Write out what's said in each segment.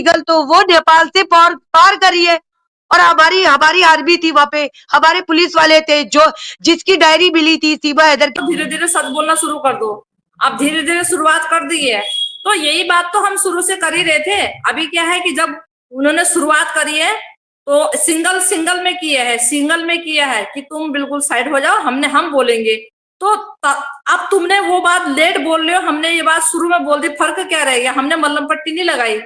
Illegal तो वो नेपाल से पार करी है। और हमारी हमारी आर्मी थी वहां पे, हमारे पुलिस वाले थे जो जिसकी डायरी मिली थी सीबा हैदर की। धीरे धीरे सच बोलना शुरू कर दो। अब धीरे धीरे शुरुआत कर दी है, तो यही बात तो हम शुरू से कर ही रहे थे। अभी क्या है कि जब उन्होंने शुरुआत करी है तो सिंगल में किया है, सिंगल में किया है कि तुम बिल्कुल साइड हो जाओ, हम बोलेंगे। तो अब तुमने वो बात लेट बोल रहे हो, हमने ये बात शुरू में बोल दी, फर्क क्या रह गया? हमने मल्लम पट्टी नहीं लगाई,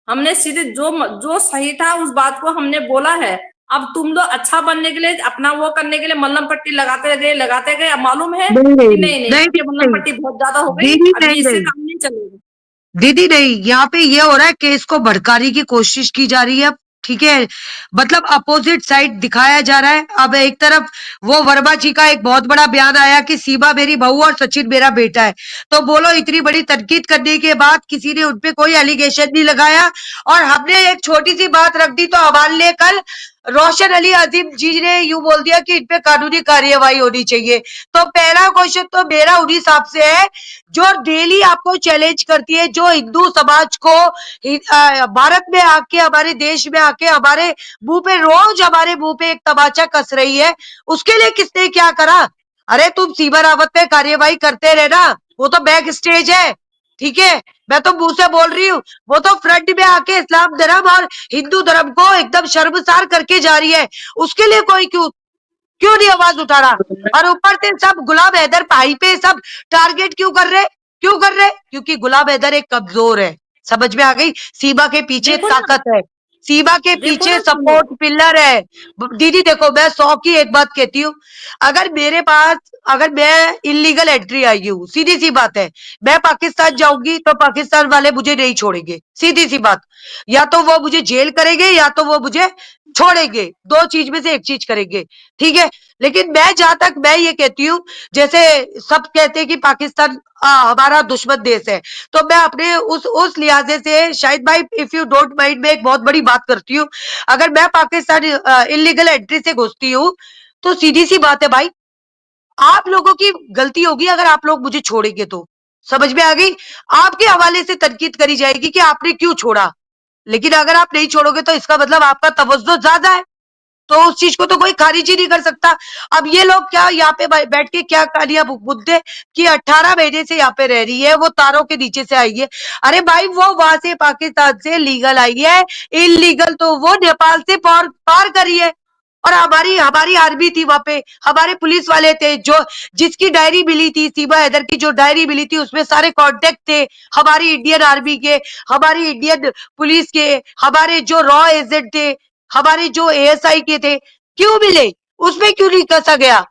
हमने सीधे जो सही था उस बात को हमने बोला है। अब तुम लोग अच्छा बनने के लिए, अपना वो करने के लिए मल्लम पट्टी लगाते गए। अब मालूम है नहीं कि नहीं मल्लम पट्टी बहुत ज्यादा हो गई, दीदी, अभी नहीं इससे नहीं काम नहीं चलेगा। दीदी, नहीं, यहाँ पे ये हो रहा है, केस को भड़काने की कोशिश की जा रही है। ठीक है, मतलब अपोजिट साइड दिखाया जा रहा है। अब एक तरफ वो वर्मा जी का एक बहुत बड़ा बयान आया कि सीमा मेरी बहू और सचिन मेरा बेटा है। तो बोलो, इतनी बड़ी तनकीद करने के बाद किसी ने उनपे कोई एलिगेशन नहीं लगाया, और हमने एक छोटी सी बात रख दी तो हमारे कल रोशन अली अजीम जी ने यूं बोल दिया कि इन पे कानूनी कार्यवाही होनी चाहिए। तो पहला क्वेश्चन तो मेरा उन्हीं साहब से है जो डेली आपको चैलेंज करती है, जो हिंदू समाज को भारत में आके, हमारे देश में आके हमारे मुंह पे, रोज हमारे मुंह पे एक तमाचा कस रही है, उसके लिए किसने क्या करा? अरे तुम सीमा रावत पे कार्यवाही करते रहना, वो तो बैक स्टेज है। ठीक है, मैं तो मुंह से बोल रही हूँ, वो तो फ्रंट में आके इस्लाम धर्म और हिंदू धर्म को एकदम शर्मसार करके जा रही है। उसके लिए कोई क्यों क्यों नहीं आवाज उठा रहा? और ऊपर से सब गुलाम हैदर भाई पे सब टारगेट क्यों कर रहे? क्योंकि गुलाम हैदर एक कमजोर है। समझ में आ गई? सीमा के पीछे देखो ताकत है, सीमा के देखो पीछे ना, सुनो। सपोर्ट पिलर है। दीदी देखो, मैं 100 की एक बात कहती हूँ, अगर मेरे पास, अगर मैं इलीगल एंट्री आई हूँ, सीधी सी बात है, मैं पाकिस्तान जाऊंगी तो पाकिस्तान वाले मुझे नहीं छोड़ेंगे, सीधी सी बात। या तो वो मुझे जेल करेंगे या तो वो मुझे छोड़ेंगे, दो चीज में से एक चीज करेंगे। ठीक है, लेकिन मैं जहां तक मैं ये कहती हूँ, जैसे सब कहते हैं कि पाकिस्तान हमारा दुश्मन देश है, तो मैं अपने उस लिहाजे से, शायद भाई इफ यू डोंट माइंड, मैं एक बहुत बड़ी बात करती हूँ। अगर मैं पाकिस्तान इलीगल एंट्री से घुसती हूँ तो सीधी सी बात है भाई, आप लोगों की गलती होगी अगर आप लोग मुझे छोड़ेंगे तो। समझ में आ गई? आपके हवाले से तनकीद करी जाएगी कि आपने क्यों छोड़ा। लेकिन अगर आप नहीं छोड़ोगे तो इसका मतलब आपका तवज्जो ज्यादा है, तो उस चीज को तो कोई खारिज ही नहीं कर सकता। अब ये लोग क्या यहाँ पे बैठ के क्या कहानियां बुद्धे कि 18 महीने से यहाँ पे रह रही है, वो तारों के नीचे से आई है। अरे भाई, वो वहां से पाकिस्तान से लीगल आई है, इलीगल तो वो नेपाल से पार करी है। और हमारी हमारी आर्मी थी वहां पे, हमारे पुलिस वाले थे जो जिसकी डायरी मिली थी, सीबा हैदर की जो डायरी मिली थी उसमें सारे कांटेक्ट थे हमारी इंडियन आर्मी के, हमारी इंडियन पुलिस के, हमारे जो रॉ एजेंट थे, हमारे जो एएसआई के थे। क्यों मिले? उसमें क्यों नहीं कसा गया?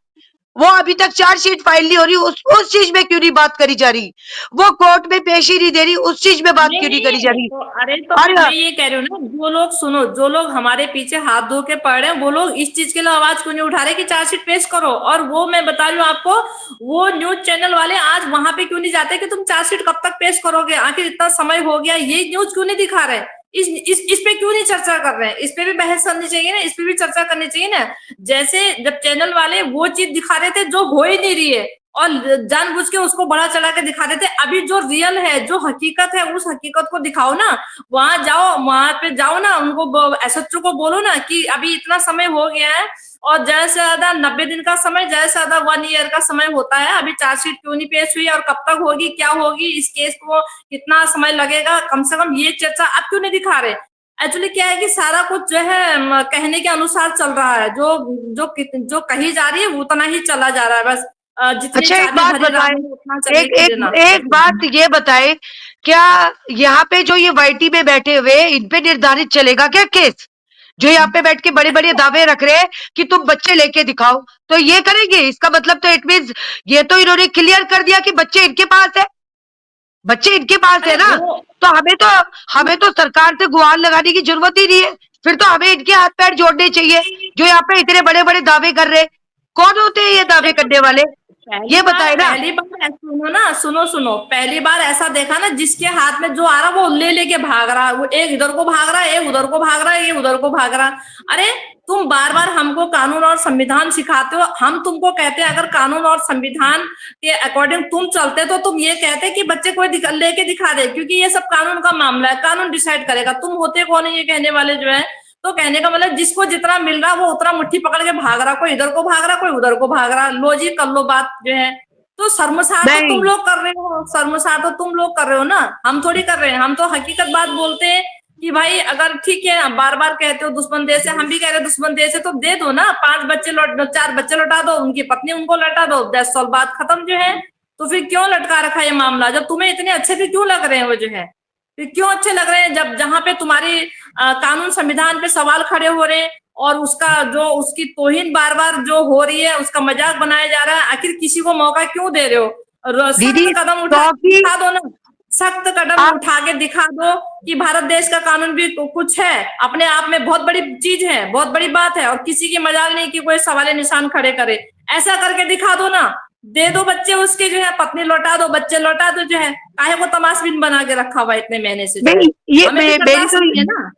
वो अभी तक चार्जशीट फाइल नहीं हो रही, उस चीज में क्यों नहीं बात करी जा रही? वो कोर्ट में पेश ही नहीं दे रही, उस चीज में बात क्यों नहीं करी जा रही? तो अरे तो और मैं ये कह रही हूँ ना, जो लोग, सुनो, जो लोग हमारे पीछे हाथ धो के पड़ रहे हैं, वो लोग इस चीज के लिए आवाज क्यों नहीं उठा रहे कि चार्जशीट पेश करो? और वो मैं बता रही हूँ आपको, वो न्यूज चैनल वाले आज वहां पे क्यों नहीं जाते कि तुम चार्जशीट कब तक पेश करोगे, आखिर इतना समय हो गया, ये न्यूज क्यों नहीं दिखा रहे? इस पे क्यों नहीं चर्चा कर रहे हैं? इस पे भी बहस करनी चाहिए ना, इस पे भी चर्चा करनी चाहिए ना। जैसे जब चैनल वाले वो चीज दिखा रहे थे जो हो ही नहीं रही है, और जानबूझ के उसको बड़ा चढ़ा के दिखा देते। अभी जो रियल है, जो हकीकत है, उस हकीकत को दिखाओ ना। वहां जाओ, वहां पे जाओ ना, उनको एसएचओ को बोलो ना कि अभी इतना समय हो गया है, और ज्यादा से ज्यादा 90 दिन का समय, ज्यादा से ज्यादा 1 ईयर का समय होता है, अभी चार्जशीट क्यों नहीं पेश हुई, और कब तक होगी, क्या होगी, इस केस को कितना समय लगेगा, कम से कम ये चर्चा आप क्यों नहीं दिखा रहे? एक्चुअली क्या है कि सारा कुछ जो है कहने के अनुसार चल रहा है, जो कही जा रही है उतना ही चला जा रहा है बस। अच्छा, एक बात बताए, एक बात ये बताए, क्या यहाँ पे जो ये वाईटी में बैठे हुए, इन पे निर्धारित चलेगा क्या केस? जो यहाँ पे बैठ के बड़े बड़े दावे रख रहे हैं कि तुम बच्चे लेके दिखाओ, तो ये करेंगे? इसका मतलब तो इट मीन्स ये तो इन्होंने क्लियर कर दिया कि बच्चे इनके पास है, बच्चे इनके पास है ना। तो हमें तो सरकार से गुहार लगाने की जरूरत ही नहीं है, फिर तो हमें इनके हाथ पैर जोड़ने चाहिए जो यहाँ पे इतने बड़े बड़े दावे कर रहे। कौन होते हैं ये दावे करने वाले? ये बताए ना। पहली बार सुनो ना, सुनो, पहली बार ऐसा देखा ना, जिसके हाथ में जो आ रहा वो ले लेके भाग रहा है, वो एक इधर को भाग रहा है, एक उधर को भाग रहा है, ये उधर को भाग रहा है। अरे तुम बार बार हमको कानून और संविधान सिखाते हो। हम तुमको कहते हैं अगर कानून और संविधान के अकॉर्डिंग तुम चलते तो तुम ये कहते कि बच्चे कोई लेके दिखा दे, क्योंकि ये सब कानून का मामला है, कानून डिसाइड करेगा। तुम होते कौन है ये कहने वाले जो है। तो कहने का मतलब जिसको जितना मिल रहा वो उतना मुट्ठी पकड़ के भाग रहा, कोई इधर को भाग रहा, कोई उधर को भाग रहा। लो जी कर लो बात जो है। तो शर्मसार तो तुम लोग कर रहे हो, शर्मसार तो तुम लोग कर रहे हो ना, हम थोड़ी कर रहे हैं। हम तो हकीकत बात बोलते हैं कि भाई अगर ठीक है बार बार कहते हो दुश्मन देश है, हम भी कह रहे हैं दुश्मन देश है, तो दे दो ना 4 बच्चे लौटा दो, उनकी पत्नी उनको लौटा दो, 10 साल बात खत्म जो है। तो फिर क्यों लटका रखा है ये मामला? जब तुम्हें इतने अच्छे भी क्यों लग रहे हैं वो जो है, फिर क्यों अच्छे लग रहे हैं? जब जहां पे तुम्हारी कानून संविधान पे सवाल खड़े हो रहे हैं और उसका जो उसकी तौहीन बार बार जो हो रही है, उसका मजाक बनाया जा रहा है, आखिर किसी को मौका क्यों दे रहे हो? सख्त कदम उठा दिखा दो ना, सख्त कदम उठा के दिखा दो कि भारत देश का कानून भी कुछ है, अपने आप में बहुत बड़ी चीज है, बहुत बड़ी बात है, और किसी की मजाल नहीं कि कोई सवाल निशान खड़े करे। ऐसा करके दिखा दो ना, दे दो बच्चे उसके जो है, पत्नी लौटा दो, बच्चे लौटा दो जो है। काहे को तमाशबीन बना के रखा हुआ इतने महीने से? ये मेरी तो ना,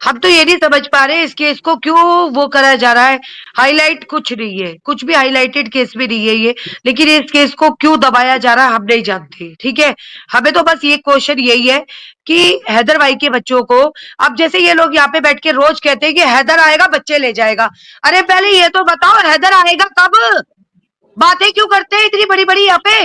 हम तो ये नहीं समझ पा रहे इस केस को क्यों वो करा जा रहा है। हाईलाइट कुछ नहीं है, कुछ भी हाईलाइटेड केस भी नहीं है ये, लेकिन इस केस को क्यों दबाया जा रहा है हम नहीं जानते। ठीक है, हमें तो बस ये क्वेश्चन यही है कि हैदर भाई के बच्चों को, अब जैसे ये लोग यहाँ पे बैठ के रोज कहते हैं कि हैदर आएगा बच्चे ले जाएगा। अरे पहले ये तो बताओ हैदर आएगा कब? बातें क्यों करते हैं इतनी बड़ी बड़ी यहाँ पे?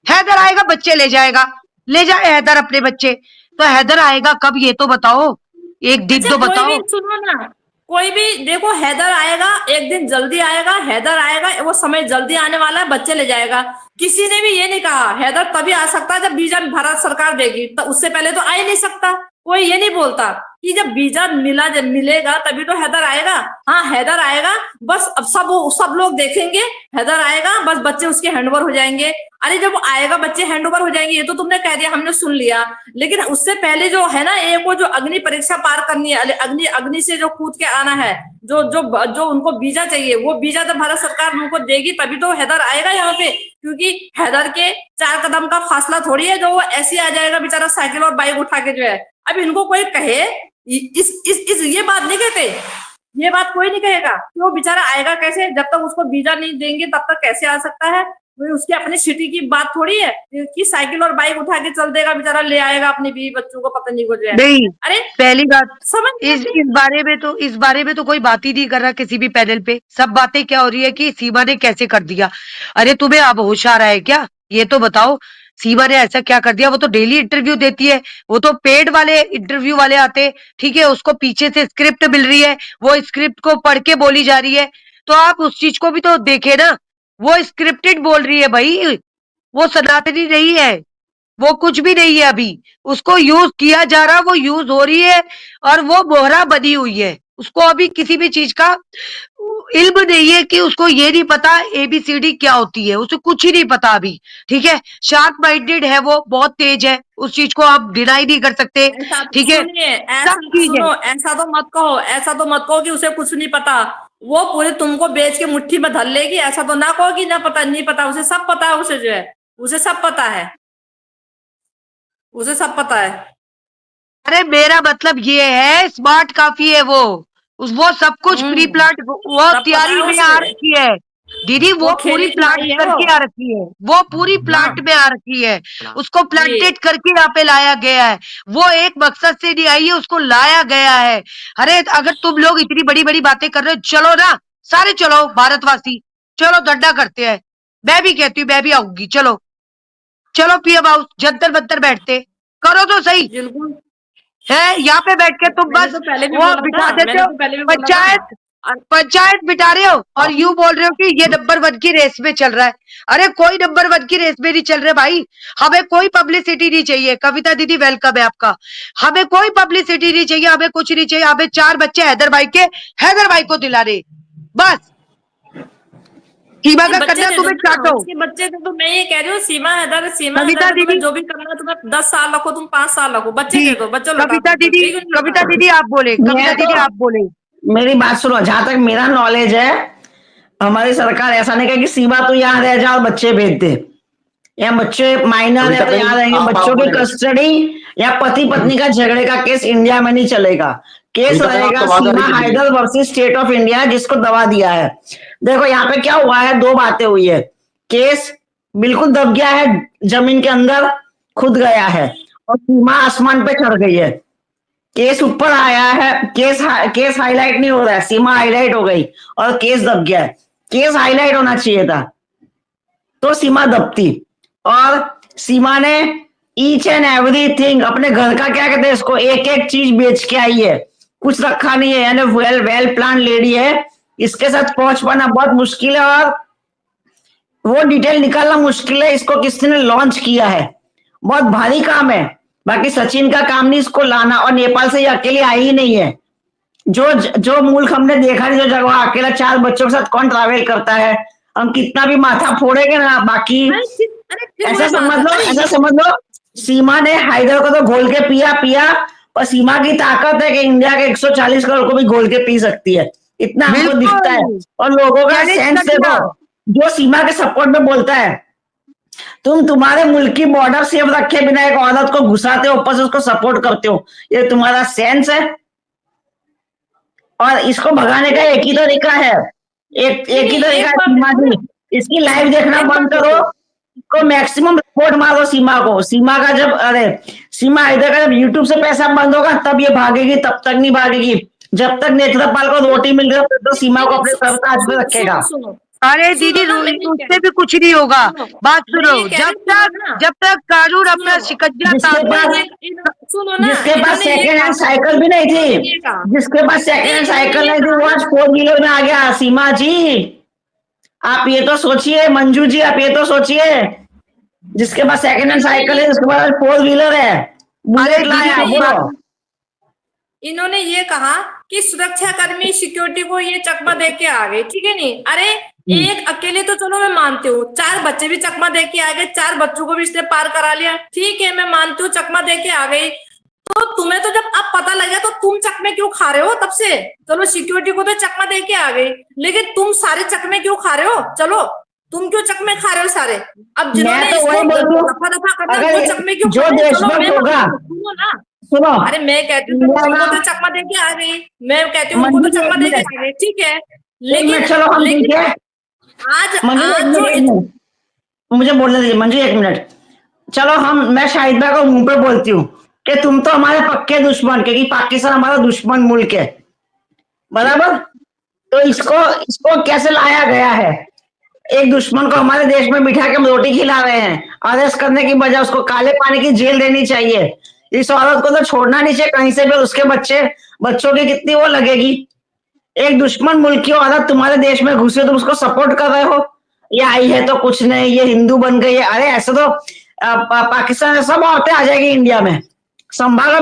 हैदर आएगा बच्चे ले जाएगा, ले जाए हैदर अपने बच्चे, तो हैदर आएगा कब ये तो बताओ, एक दिन तो बताओ। कोई भी सुनो ना, कोई भी देखो, हैदर आएगा एक दिन जल्दी आएगा, हैदर आएगा वो समय जल्दी आने वाला है, बच्चे ले जाएगा। किसी ने भी ये नहीं कहा हैदर तभी आ सकता है जब वीजा भारत सरकार देगी, तो उससे पहले तो आ ही नहीं सकता। कोई ये नहीं बोलता कि जब वीजा मिलेगा तभी तो हैदर आएगा। हाँ हैदर आएगा, बस अब सब लोग देखेंगे हैदर आएगा, बस बच्चे उसके हैंडओवर हो जाएंगे। अरे जब आएगा बच्चे हैंडओवर हो जाएंगे ये तो तुमने कह दिया, हमने सुन लिया, लेकिन उससे पहले जो है ना एक वो जो अग्नि परीक्षा पार करनी है, अग्नि से जो कूद के आना है, जो उनको वीजा चाहिए, वो वीजा जब भारत सरकार उनको देगी तभी तो हैदर आएगा यहाँ पे। क्योंकि हैदर के 4 कदम का फासला थोड़ी है जो वो ऐसे आ जाएगा बेचारा साइकिल और बाइक उठा के जो है। अब इनको कोई कहे इस ये बात नहीं कहते, ये बात कोई नहीं कहेगा कि वो बेचारा आएगा कैसे, जब तक उसको वीजा नहीं देंगे तब तक कैसे आ सकता है? उसकी अपनी सिटी की बात थोड़ी है कि साइकिल और बाइक उठा के चल देगा बेचारा, ले आएगा अपनी बीवी बच्चों को, पत्नी को जो है। नहीं, अरे पहली बात समझ इस बारे में तो कोई बात ही नहीं कर रहा किसी भी पैनल पे। सब बातें क्या हो रही है कि सीमा ने कैसे कर दिया। अरे तुम्हें अब होश आ रहा है क्या? ये तो बताओ सीमा ने ऐसा क्या कर दिया? वो तो डेली इंटरव्यू देती है, वो तो पेड वाले इंटरव्यू वाले आते, ठीक है, उसको पीछे से स्क्रिप्ट मिल रही है, वो स्क्रिप्ट को पढ़ के बोली जा रही है, तो आप उस चीज को भी तो देखे ना। वो स्क्रिप्टेड बोल रही है भाई, वो सनातनी नहीं है, वो कुछ भी नहीं है। अभी उसको यूज किया जा रहा, वो यूज हो रही है और वो बोहरा बनी हुई है। उसको अभी किसी भी चीज का इल्म नहीं है कि उसको ये नहीं पता ABCD क्या होती है, उसे कुछ ही नहीं पता अभी। ठीक है, शार्प माइंडेड है, वो बहुत तेज है, उस चीज को आप डिनाई नहीं कर सकते। ठीक है, ऐसा तो मत कहो, ऐसा तो मत कहो कि उसे कुछ नहीं पता। वो पूरे तुमको बेच के मुट्ठी में धर लेगी, ऐसा तो ना कहो कि ना पता नहीं पता, उसे सब पता है, उसे जो है उसे सब पता है, उसे सब पता है। अरे मेरा मतलब ये है स्मार्ट काफी है वो सब कुछ प्री प्लान वो तैयारी में आ रखी है दीदी, वो पूरी प्लांट करके आ रखी है, वो पूरी प्लांट में आ रखी है, उसको प्लांटेड करके यहाँ पे लाया गया है। वो एक मकसद से नहीं आई है, उसको लाया गया है। अरे अगर तुम लोग इतनी बड़ी बड़ी बातें कर रहे हो, चलो ना सारे, चलो भारतवासी, चलो धरना करते हैं। मैं भी कहती हूँ, मैं भी आऊंगी, चलो चलो पीएम हाउस जंतर मंतर बैठते, करो तो सही है। यहाँ पे बैठ के तुम बस वो बिठा देते हो, पंचायत बिठा रहे हो और यूं बोल रहे हो कि ये नंबर 1 की रेस में चल रहा है। अरे कोई नंबर 1 की रेस में नहीं चल रहे भाई, हमें कोई पब्लिसिटी नहीं चाहिए। कविता दीदी वेलकम है आपका। हमें कोई पब्लिसिटी नहीं चाहिए, हमें कुछ नहीं चाहिए। हमें 4 बच्चे हैदर भाई को दिला रहे, बस। सीमा का करना तुम्हें चाटो, बच्चे तो मैं ये कह रही हूँ, सीमा दीदी जो भी करना तुम्हें 10 साल रखो, तुम 5 साल रखो, बच्चे दे दो, बच्चों। कविता दीदी आप बोले, कविता दीदी आप बोले। मेरी बात सुनो, जहां तक मेरा नॉलेज है, हमारी सरकार ऐसा नहीं कहे कि सीमा तो यहाँ रह जा और बच्चे भेज दे, या बच्चे माइनर है तो यहाँ रहेंगे। बच्चों की कस्टडी या पति पत्नी का झगड़े का केस इंडिया में नहीं चलेगा। केस रहेगा Seema Haider versus state of India, जिसको दबा दिया है। देखो यहाँ पे क्या हुआ है, दो बातें हुई है। केस बिल्कुल दब गया है, जमीन के अंदर खुद गया है, और सीमा आसमान पे चढ़ गई है। केस ऊपर आया है, केस हाईलाइट नहीं हो रहा है, सीमा हाईलाइट हो गई और केस दब गया है। केस हाईलाइट होना चाहिए था तो सीमा दबती, और सीमा ने ईच एंड एवरीथिंग अपने घर का, क्या कहते हैं इसको, एक एक चीज बेच के आई है, कुछ रखा नहीं है। यानी वेल प्लान लेडी है, इसके साथ पहुंच पाना बहुत मुश्किल है, और वो डिटेल निकालना मुश्किल है। इसको किसी ने लॉन्च किया है, बहुत भारी काम है। बाकी सचिन का काम नहीं इसको लाना, और नेपाल से ये अकेली आई ही नहीं है। जो मुल्क हमने देखा नहीं, जो जगह अकेला 4 बच्चों के साथ कौन ट्रैवल करता है, हम कितना भी माथा फोड़ेंगे ना, बाकी ऐसा समझ लो सीमा ने हैदर को तो घोल के पिया, और सीमा की ताकत है कि इंडिया के 140 करोड़ को भी घोल के पी सकती है, इतना हमको दिखता है। और लोगों का सेंस देखो, जो सीमा के सपोर्ट में बोलता है, तुम्हारे मुल्क की बॉर्डर सेफ रखे बिना एक औरत को घुसाते हो, ऊपर से उसको सपोर्ट करते हो, ये तुम्हारा सेंस है। और इसको भगाने का एक ही तरीका है, एक ही तरीका है सीमा जी, इसकी लाइव देखना बंद करो, को मैक्सिमम रिपोर्ट मारो सीमा को। सीमा का जब सीमा हैदर का जब यूट्यूब से पैसा बंद होगा तब ये भागेगी, तब तक नहीं भागेगी। जब तक नेत्रपाल को रोटी मिल रही तो सीमा को अपने सर ताज पे रखेगा। अरे दीदी उससे भी कुछ नहीं होगा, बात सुनो। जब तक कानून अपना शिकंजा जिसके पास सेकंड हैंड साइकिल भी नहीं थी, जिसके पास सेकंड हैंड साइकिल नहीं थी, वो आज 4 व्हीलर में आ गया। सीमा जी आप ये तो सोचिए, मंजू जी आप ये तो सोचिए, जिसके पास सेकंड हैंड साइकिल है, जिसके पास 4 व्हीलर है, बुलेट लाया। बोलो, इन्होंने ये कहा कि सुरक्षा कर्मी सिक्योरिटी को ये चकमा दे के आ गए, ठीक है नहीं। अरे एक अकेले तो चलो मैं मानती हूँ, 4 बच्चे भी चकमा दे के आ गए, 4 बच्चों को भी इसने पार करा लिया, ठीक है मैं मानती हूँ चकमा दे के आ गई। तो तुम्हें तो जब अब पता लगा तो तुम चकमे क्यों खा रहे हो तब से? चलो सिक्योरिटी को तो चकमा दे के आ गई, लेकिन तुम सारे चकमे क्यों खा रहे हो? चलो तुम क्यों चकमे खा रहे हो सारे? अब जिन्होंने दफा करना वो चकमे क्यों खा रहे हो? सुनो ना, सुनो, अरे मैं कहती हूँ उनको तो चकमा दे के आ गई, मैं कहती हूँ उनको तो चकमा दे के आ गई, ठीक है, लेकिन चलो हम ठीक है। आज मुझे बोलने दीजिए मंजू, 1 मिनट। चलो मैं शाहिद भाई को मुंह पे बोलती हूँ कि तुम तो हमारे पक्के दुश्मन, क्योंकि पाकिस्तान हमारा दुश्मन मुल्क है, बराबर। तो इसको कैसे लाया गया है? एक दुश्मन को हमारे देश में बिठा के हम रोटी खिला रहे हैं, अरेस्ट करने की बजाय उसको काले पानी की जेल देनी चाहिए। इस औरत को तो छोड़ना नहीं चाहिए कहीं से भी, उसके बच्चों की कितनी वो लगेगी। एक दुश्मन मुल्क की औरत तुम्हारे देश में घुसे, तुम उसको सपोर्ट कर रहे हो, ये आई है तो कुछ नहीं, ये हिंदू बन गई है। अरे ऐसे तो पाकिस्तान में सब औरतें आ जाएगी इंडिया में, संभालो।